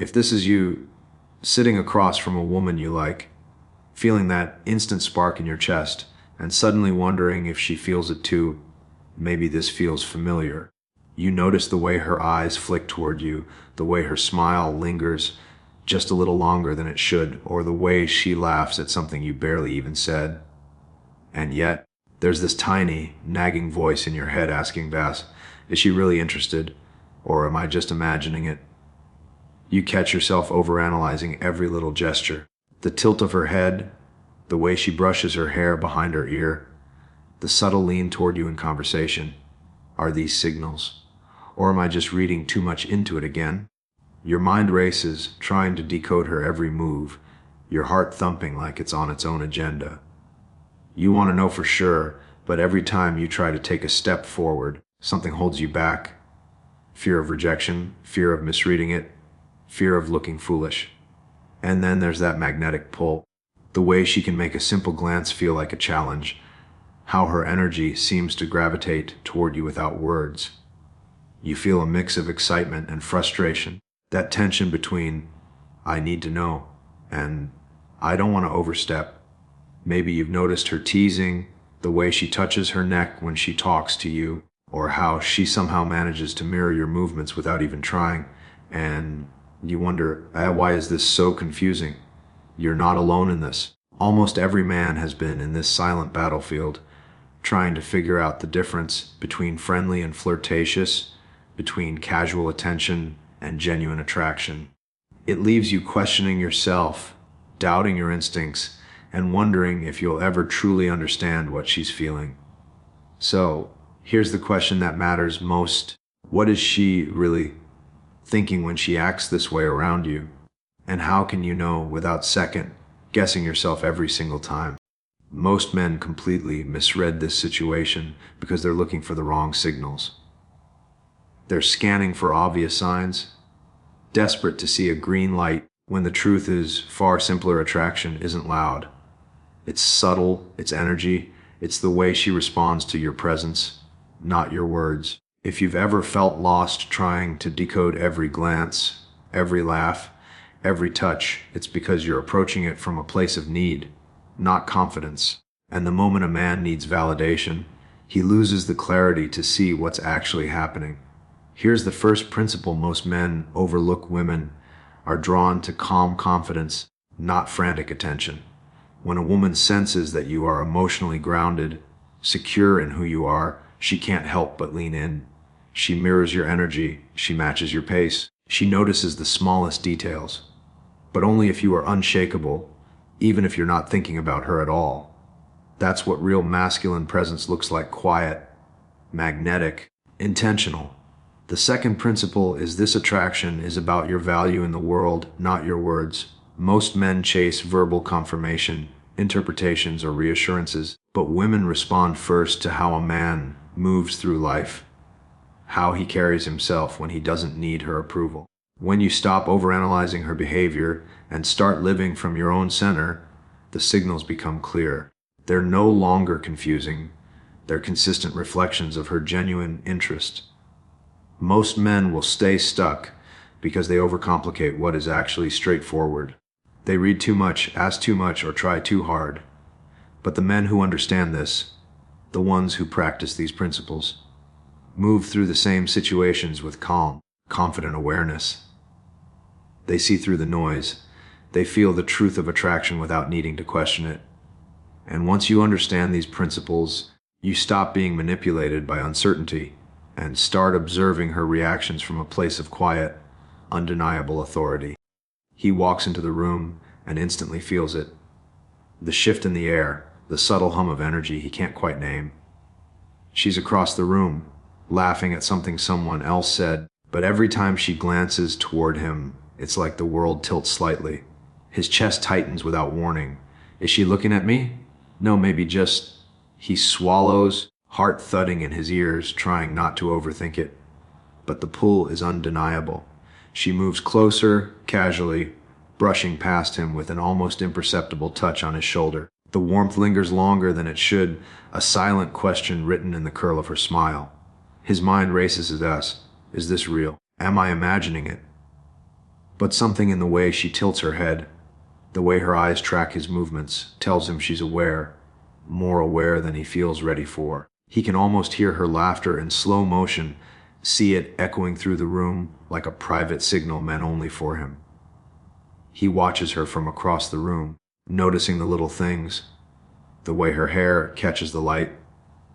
If this is you, sitting across from a woman you like, feeling that instant spark in your chest, and suddenly wondering if she feels it too, maybe this feels familiar. You notice the way her eyes flick toward you, the way her smile lingers just a little longer than it should, or the way she laughs at something you barely even said. And yet, there's this tiny, nagging voice in your head asking Vass, is she really interested, or am I just imagining it? You catch yourself overanalyzing every little gesture. The tilt of her head, the way she brushes her hair behind her ear, the subtle lean toward you in conversation. Are these signals? Or am I just reading too much into it again? Your mind races, trying to decode her every move, your heart thumping like it's on its own agenda. You want to know for sure, but every time you try to take a step forward, something holds you back. Fear of rejection, fear of misreading it, fear of looking foolish. And then there's that magnetic pull, the way she can make a simple glance feel like a challenge, how her energy seems to gravitate toward you without words. You feel a mix of excitement and frustration, that tension between, I need to know, and I don't want to overstep. Maybe you've noticed her teasing, the way she touches her neck when she talks to you, or how she somehow manages to mirror your movements without even trying, and you wonder, why is this so confusing? You're not alone in this. Almost every man has been in this silent battlefield, trying to figure out the difference between friendly and flirtatious, between casual attention and genuine attraction. It leaves you questioning yourself, doubting your instincts, and wondering if you'll ever truly understand what she's feeling. So, here's the question that matters most. What is she really thinking when she acts this way around you? And how can you know without second guessing yourself every single time? Most men completely misread this situation because they're looking for the wrong signals. They're scanning for obvious signs, desperate to see a green light when the truth is far simpler. Attraction isn't loud. It's subtle, it's energy, it's the way she responds to your presence, not your words. If you've ever felt lost trying to decode every glance, every laugh, every touch, it's because you're approaching it from a place of need, not confidence. And the moment a man needs validation, he loses the clarity to see what's actually happening. Here's the first principle most men overlook. Women are drawn to calm confidence, not frantic attention. When a woman senses that you are emotionally grounded, secure in who you are, she can't help but lean in. She mirrors your energy, she matches your pace, she notices the smallest details. But only if you are unshakable, even if you're not thinking about her at all. That's what real masculine presence looks like: quiet, magnetic, intentional. The second principle is this: attraction is about your value in the world, not your words. Most men chase verbal confirmation, interpretations, or reassurances, but women respond first to how a man moves through life, how he carries himself when he doesn't need her approval. When you stop overanalyzing her behavior and start living from your own center, the signals become clear. They're no longer confusing. They're consistent reflections of her genuine interest. Most men will stay stuck because they overcomplicate what is actually straightforward. They read too much, ask too much, or try too hard. But the men who understand this, the ones who practice these principles, move through the same situations with calm, confident awareness. They see through the noise. They feel the truth of attraction without needing to question it. And once you understand these principles, you stop being manipulated by uncertainty and start observing her reactions from a place of quiet, undeniable authority. He walks into the room and instantly feels it. The shift in the air, the subtle hum of energy he can't quite name. She's across the room, laughing at something someone else said, but every time she glances toward him, it's like the world tilts slightly. His chest tightens without warning. Is she looking at me? No, maybe just... He swallows, heart thudding in his ears, trying not to overthink it. But the pull is undeniable. She moves closer, casually, brushing past him with an almost imperceptible touch on his shoulder. The warmth lingers longer than it should, a silent question written in the curl of her smile. His mind races at us. Is this real? Am I imagining it? But something in the way she tilts her head, the way her eyes track his movements, tells him she's aware, more aware than he feels ready for. He can almost hear her laughter in slow motion, see it echoing through the room like a private signal meant only for him. He watches her from across the room, noticing the little things, the way her hair catches the light,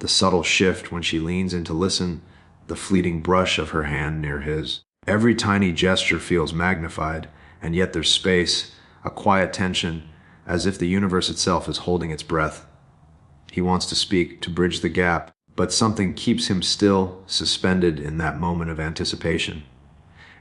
the subtle shift when she leans in to listen, the fleeting brush of her hand near his. Every tiny gesture feels magnified, and yet there's space, a quiet tension, as if the universe itself is holding its breath. He wants to speak, to bridge the gap, but something keeps him still, suspended in that moment of anticipation.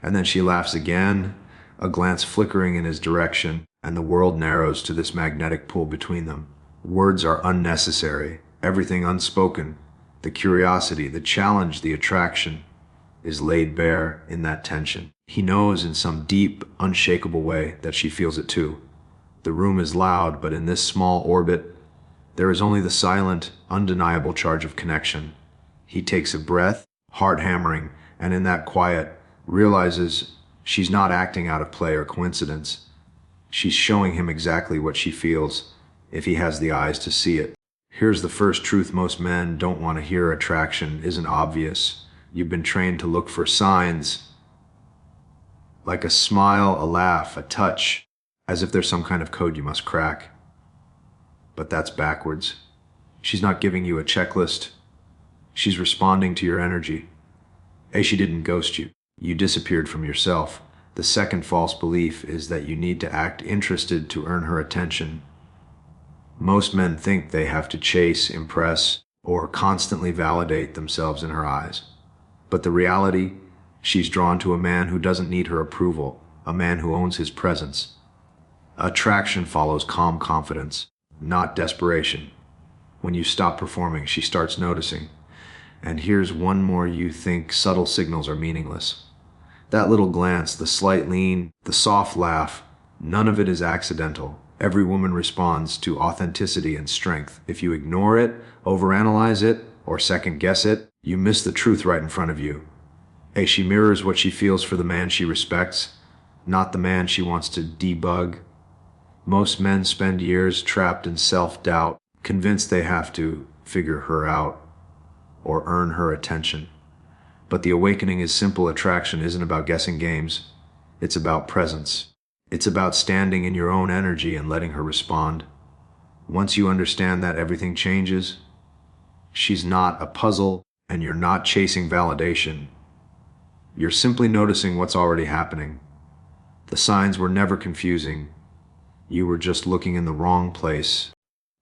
And then she laughs again, a glance flickering in his direction, and the world narrows to this magnetic pull between them. Words are unnecessary, everything unspoken. The curiosity, the challenge, the attraction is laid bare in that tension. He knows in some deep, unshakable way that she feels it too. The room is loud, but in this small orbit, there is only the silent, undeniable charge of connection. He takes a breath, heart hammering, and in that quiet, realizes she's not acting out of play or coincidence. She's showing him exactly what she feels, if he has the eyes to see it. Here's the first truth most men don't want to hear: attraction isn't obvious. You've been trained to look for signs, like a smile, a laugh, a touch, as if there's some kind of code you must crack. But that's backwards. She's not giving you a checklist. She's responding to your energy. She didn't ghost you. You disappeared from yourself. The second false belief is that you need to act interested to earn her attention. Most men think they have to chase, impress, or constantly validate themselves in her eyes. But the reality, she's drawn to a man who doesn't need her approval, a man who owns his presence. Attraction follows calm confidence, not desperation. When you stop performing, she starts noticing. And here's one more: you think subtle signals are meaningless. That little glance, the slight lean, the soft laugh, none of it is accidental. Every woman responds to authenticity and strength. If you ignore it, overanalyze it, or second guess it, you miss the truth right in front of you. She mirrors what she feels for the man she respects, not the man she wants to debug. Most men spend years trapped in self-doubt, convinced they have to figure her out or earn her attention. But the awakening is simple. Attraction isn't about guessing games. It's about presence. It's about standing in your own energy and letting her respond. Once you understand that, everything changes. She's not a puzzle, and you're not chasing validation. You're simply noticing what's already happening. The signs were never confusing. You were just looking in the wrong place.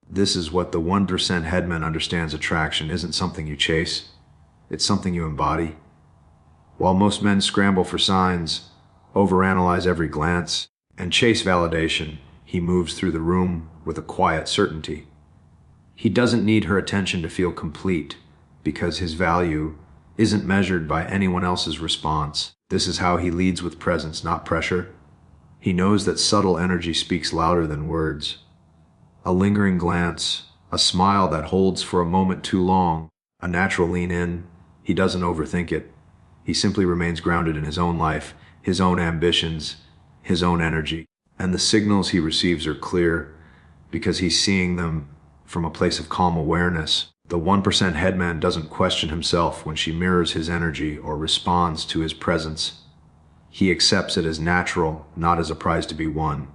This is what the 1% Headman understands: attraction isn't something you chase. It's something you embody. While most men scramble for signs, overanalyze every glance, and chase validation, he moves through the room with a quiet certainty. He doesn't need her attention to feel complete, because his value isn't measured by anyone else's response. This is how he leads: with presence, not pressure. He knows that subtle energy speaks louder than words. A lingering glance, a smile that holds for a moment too long, a natural lean in. He doesn't overthink it. He simply remains grounded in his own life, his own ambitions, his own energy. And the signals he receives are clear, because he's seeing them from a place of calm awareness. The 1% Headman doesn't question himself when she mirrors his energy or responds to his presence. He accepts it as natural, not as a prize to be won.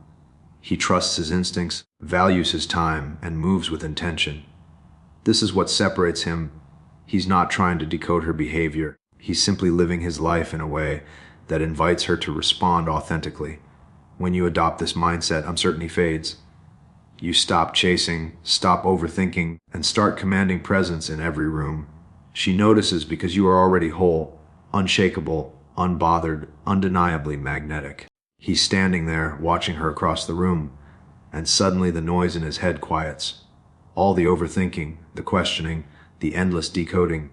He trusts his instincts, values his time, and moves with intention. This is what separates him. He's not trying to decode her behavior. He's simply living his life in a way that invites her to respond authentically. When you adopt this mindset, uncertainty fades. You stop chasing, stop overthinking, and start commanding presence in every room. She notices because you are already whole, unshakable, unbothered, undeniably magnetic. He's standing there, watching her across the room, and suddenly the noise in his head quiets. All the overthinking, the questioning, the endless decoding,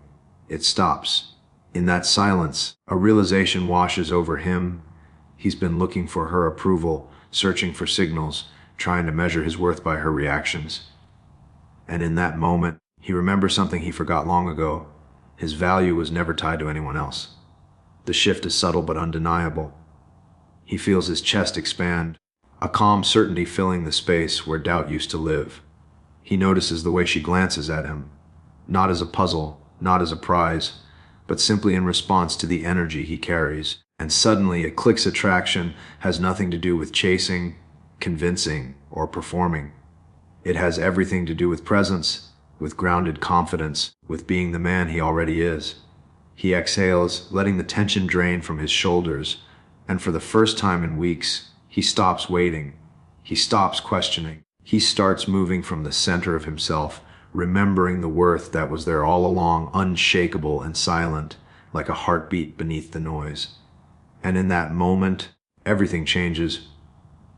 it stops. In that silence, a realization washes over him. He's been looking for her approval, searching for signals, trying to measure his worth by her reactions. And in that moment, he remembers something he forgot long ago. His value was never tied to anyone else. The shift is subtle but undeniable. He feels his chest expand, a calm certainty filling the space where doubt used to live. He notices the way she glances at him, not as a puzzle, not as a prize, but simply in response to the energy he carries. And suddenly, it clicks. Attraction has nothing to do with chasing, convincing, or performing. It has everything to do with presence, with grounded confidence, with being the man he already is. He exhales, letting the tension drain from his shoulders, and for the first time in weeks, he stops waiting. He stops questioning. He starts moving from the center of himself, remembering the worth that was there all along, unshakable and silent, like a heartbeat beneath the noise. And in that moment, everything changes.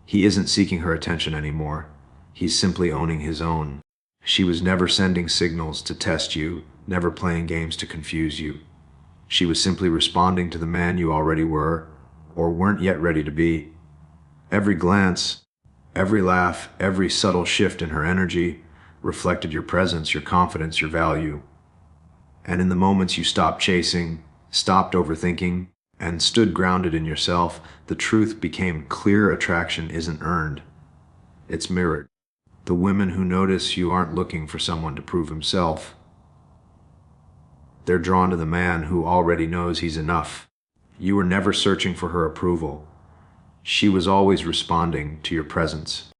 He isn't seeking her attention anymore. He's simply owning his own. She was never sending signals to test you, never playing games to confuse you. She was simply responding to the man you already were, or weren't yet ready to be. Every glance, every laugh, every subtle shift in her energy reflected your presence, your confidence, your value. And in the moments you stopped chasing, stopped overthinking, and stood grounded in yourself, the truth became clear. Attraction isn't earned. It's mirrored. The women who notice you aren't looking for someone to prove himself. They're drawn to the man who already knows he's enough. You were never searching for her approval. She was always responding to your presence.